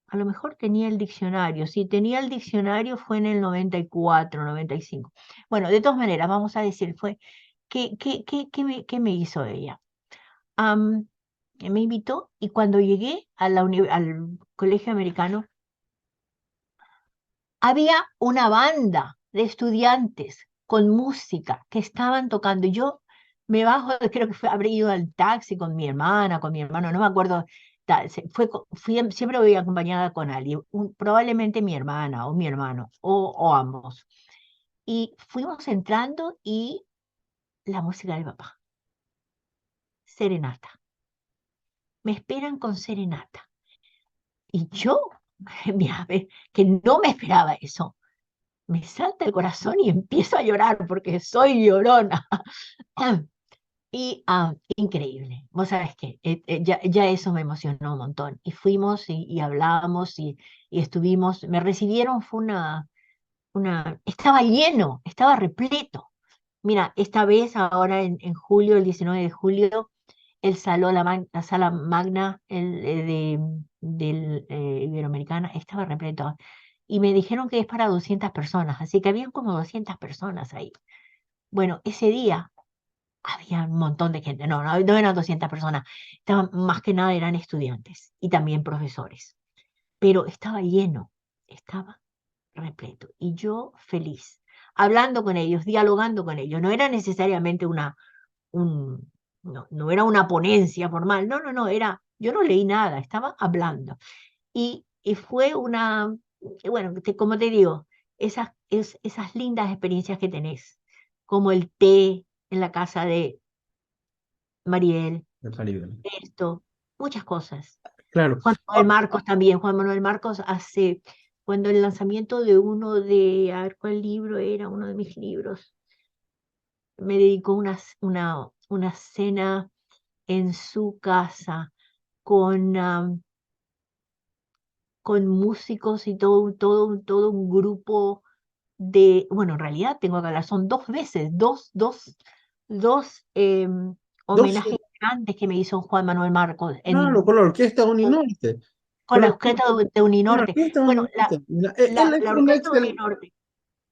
C: a lo mejor tenía el diccionario. Si tenía el diccionario fue en el 94, 95. Bueno, de todas maneras, vamos a decir, ¿qué me hizo ella? Am, Me invitó y cuando llegué a al colegio americano, había una banda de estudiantes con música que estaban tocando. Y yo me bajo, creo que habré ido al taxi con mi hermana, con mi hermano, no me acuerdo. Siempre voy acompañada con alguien, probablemente mi hermana o mi hermano, o ambos. Y fuimos entrando y la música del papá, serenata. Me esperan con serenata. Y yo, mira, que no me esperaba eso. Me salta el corazón y empiezo a llorar porque soy llorona. Y increíble. Vos sabés que ya eso me emocionó un montón. Y fuimos y hablábamos y estuvimos. Me recibieron, fue estaba lleno, estaba repleto. Mira, esta vez, ahora en julio, el 19 de julio, el salón, la sala magna del Iberoamericana estaba repleto. Y me dijeron que es para 200 personas, así que habían como 200 personas ahí. Bueno, ese día había un montón de gente, no eran 200 personas, más que nada eran estudiantes y también profesores, pero estaba lleno, estaba repleto. Y yo feliz, hablando con ellos, dialogando con ellos. No era necesariamente un, no era una ponencia formal, no, yo no leí nada, estaba hablando. Y fue bueno, como te digo, esas lindas experiencias que tenés, como el té en la casa de Mariel,
B: Me parece.
C: esto, muchas cosas.
B: Claro.
C: Juan Manuel Marcos también, Juan Manuel Marcos cuando el lanzamiento de a ver cuál libro era, uno de mis libros, me dedicó una cena en su casa con, con músicos y todo un grupo bueno, en realidad tengo que hablar, son dos veces, dos
B: Dos,
C: homenajes grandes que me hizo Juan Manuel Marcos
B: claro, con la Orquesta Uninorte.
C: con la Orquesta de
B: Con la
C: Uninorte.
B: Orquesta
C: Bueno,
B: Uninorte. Mira, él
C: la Orquesta de Uninorte.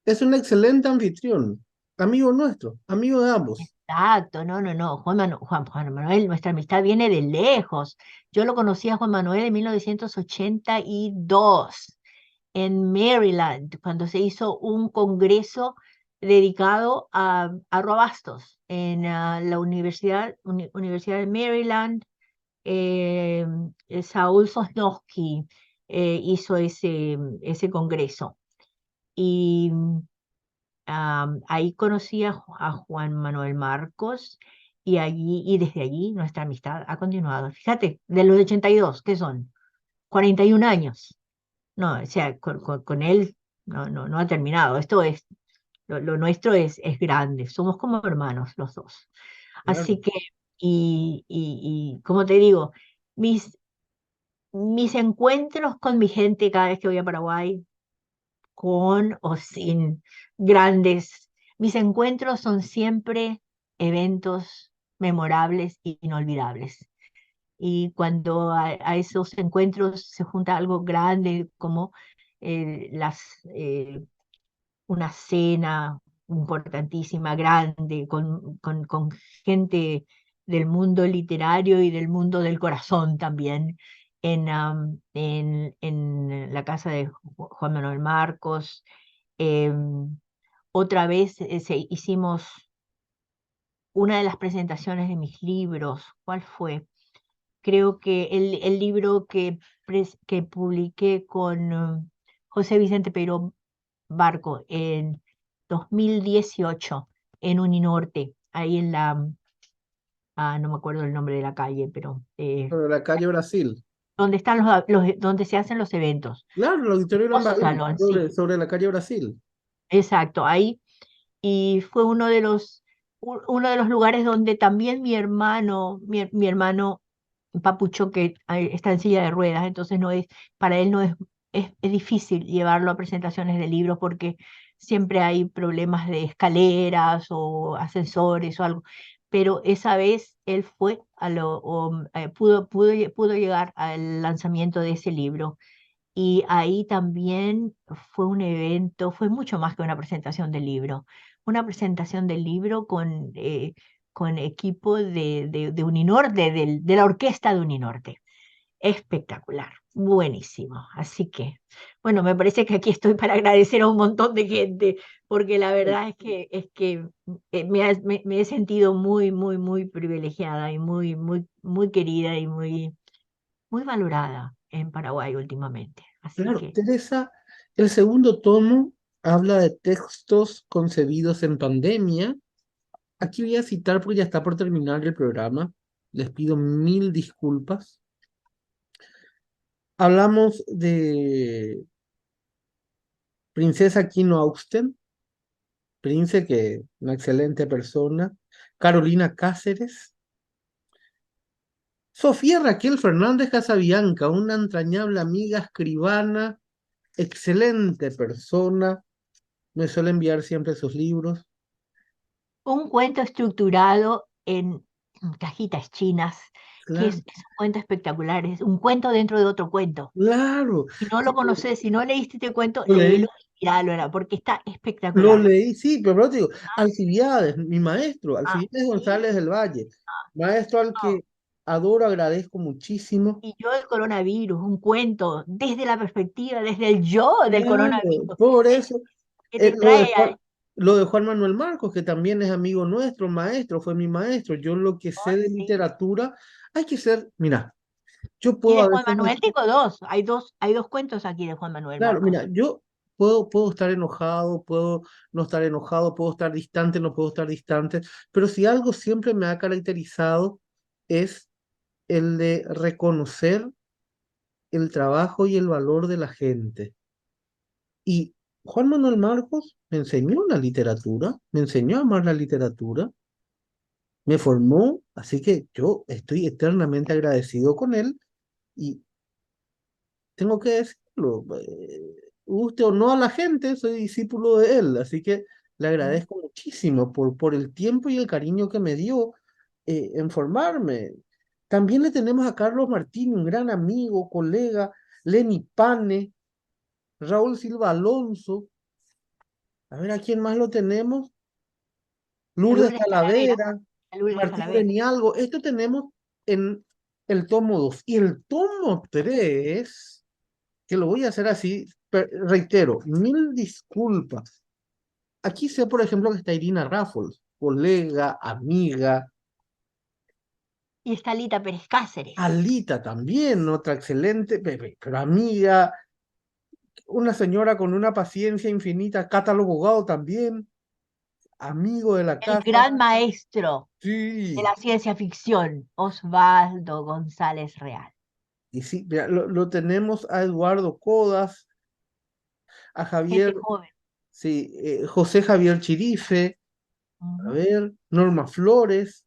B: es un excelente anfitrión, amigo nuestro, amigo de ambos.
C: Exacto, no. Juan Manuel, nuestra amistad viene de lejos. Yo lo conocí a Juan Manuel en 1982 en Maryland, cuando se hizo un congreso dedicado a Robastos en la Universidad de Maryland. eh, Saúl Sosnowski hizo ese congreso. Y ahí conocí a Juan Manuel Marcos y desde allí nuestra amistad ha continuado. Fíjate, de los 82, ¿qué son? 41 años. No, o sea, con él no ha terminado. Lo nuestro es grande. Somos como hermanos los dos.
B: Claro.
C: Así que, como te digo, mis, mis encuentros con mi gente cada vez que voy a Paraguay, con o sin grandes, mis encuentros son siempre eventos memorables e inolvidables. Y cuando a esos encuentros se junta algo grande como eh, las, eh, una cena importantísima, grande, con gente del mundo literario y del mundo del corazón también, en la casa de Juan Manuel Marcos. Otra vez hicimos una de las presentaciones de mis libros. ¿Cuál fue? Creo que el libro que publiqué con José Vicente Peiró Barco en 2018 en Uninorte, ahí no me acuerdo el nombre de la calle, pero
B: Sobre la calle Brasil.
C: donde están donde se hacen los eventos.
B: Claro, el auditorio Gran
C: Hermoso
B: Bahía,
C: salón, sí,
B: sobre la calle Brasil.
C: exacto, ahí. Y fue uno de los lugares donde también mi hermano Papucho, que está en silla de ruedas, entonces para él no es difícil llevarlo a presentaciones de libros porque siempre hay problemas de escaleras o ascensores o algo. Pero esa vez él fue pudo llegar al lanzamiento de ese libro. Y ahí también fue un evento, fue mucho más que una presentación del libro, una presentación del libro con equipo de Uninorte, de la orquesta de Uninorte. Espectacular, buenísimo. Así que, bueno, me parece que aquí estoy para agradecer a un montón de gente, porque la verdad es que me he sentido muy, muy, muy privilegiada y muy, muy, muy querida y muy valorada en Paraguay últimamente. Así
B: Claro,
C: que,
B: Teresa, el segundo tomo habla de textos concebidos en pandemia. Aquí voy a citar porque ya está por terminar el programa. Les pido mil disculpas. Hablamos de Princesa Kino Austen, Prince, que una excelente persona, Carolina Cáceres, Sofía Raquel Fernández Casabianca, una entrañable amiga escribana, excelente persona, me suele enviar siempre sus libros.
C: un cuento estructurado en cajitas chinas, que
B: Claro,
C: es un cuento espectacular, es un cuento dentro de otro cuento.
B: claro.
C: Si no lo
B: Sí,
C: conoces, si no leíste este cuento,
B: lo
C: léelo
B: leí,
C: y míralo, porque está
B: lo
C: espectacular.
B: leí, sí, pero te digo,
C: Ah,
B: Alcibiades, mi maestro, Alcibiades
C: sí,
B: González del Valle, maestro al
C: no.
B: que adoro, agradezco muchísimo.
C: Y yo el coronavirus, un cuento desde la perspectiva, desde el yo del
B: Claro,
C: coronavirus,
B: por
C: eh,
B: eso,
C: que te
B: lo de
C: trae
B: Juan, lo de Juan Manuel Marcos, que también es amigo nuestro, maestro, fue mi maestro. Yo lo que sé
C: oh,
B: de
C: sí.
B: literatura, hay que ser, mira, yo
C: Y
B: puedo
C: de
B: a
C: Juan
B: veces,
C: Manuel tengo dos, hay dos cuentos aquí de Juan Manuel
B: claro, mira,
C: Marcos.
B: yo puedo estar enojado, puedo no estar enojado, puedo estar distante, no puedo estar distante, pero si algo siempre me ha caracterizado es el de reconocer el trabajo y el valor de la gente. Y Juan Manuel Marcos me enseñó la literatura, me enseñó a amar la literatura, me formó, así que yo estoy eternamente agradecido con él y tengo que decirlo, guste o no a la gente, soy discípulo de él, así que le
C: Mm.
B: agradezco muchísimo por el tiempo y el cariño que me dio en formarme. También le tenemos a Carlos Martín, un gran amigo, colega, Lenny Pane, Raúl Silva Alonso, a ver a quién más lo tenemos.
C: A
B: Lourdes
C: Lourdes Calavera,
B: Talavera,
C: a Lourdes
B: Martín
C: Calavera.
B: Benialgo. Esto tenemos en el tomo 2. Y el tomo 3, que lo voy a hacer así, reitero, mil disculpas. Aquí sé, por ejemplo, que está Irina Raffles, colega, amiga,
C: Y está Lita Pérez Cáceres.
B: Alita también, otra excelente, pero amiga, una señora con una paciencia infinita, Catálogo Gao también, amigo de la
C: El
B: casa.
C: gran maestro de
B: Sí,
C: la ciencia ficción, Osvaldo González Real.
B: y sí, mira, lo tenemos a Eduardo Codas, a
C: Gente
B: Javier,
C: joven.
B: sí, José Javier Chirife, a
C: Ujú.
B: ver, Norma Flores,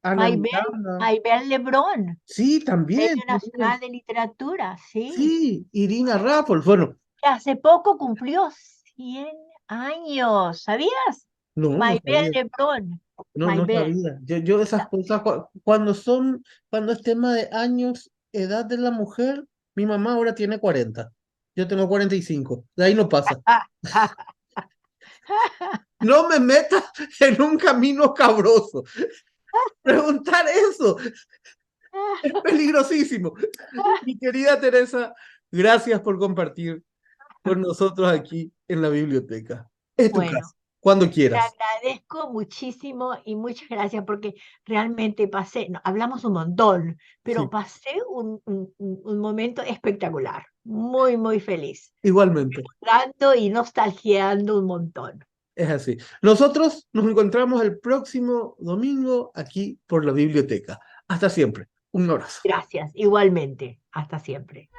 B: Ana
C: Maybel,
B: Miranda,
C: Maybel Lebrón,
B: sí, también,
C: Premio Nacional de Literatura, sí.
B: sí, Irina Raffles, bueno,
C: Que hace poco cumplió 100 años, ¿sabías?
B: no
C: Maybel
B: sabía,
C: Lebrón,
B: no
C: Maybel.
B: sabía. Yo esas cosas, cuando es tema de años, edad de la mujer, mi mamá ahora tiene 40, yo tengo 45, de ahí no pasa. No me metas en un camino cabroso. Preguntar eso es peligrosísimo. Mi querida Teresa, gracias por compartir con nosotros aquí en la biblioteca. Es tu
C: Bueno,
B: casa, cuando
C: te
B: quieras.
C: agradezco muchísimo y muchas gracias porque realmente pasé, no, hablamos un montón, pero
B: Sí,
C: pasé un momento espectacular, muy, muy feliz,
B: igualmente,
C: dando y nostalgiando un montón.
B: es así. Nosotros nos encontramos el próximo domingo aquí por la biblioteca. Hasta siempre. Un abrazo.
C: Gracias, igualmente. Hasta siempre.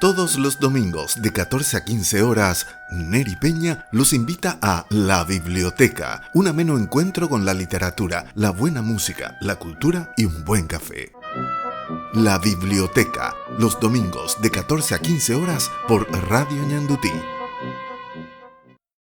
A: Todos los domingos de 14 a 15 horas, Neri Peña los invita a La Biblioteca, un ameno encuentro con la literatura, la buena música, la cultura y un buen café. La Biblioteca, los domingos de 14 a 15 horas por Radio Ñandutí.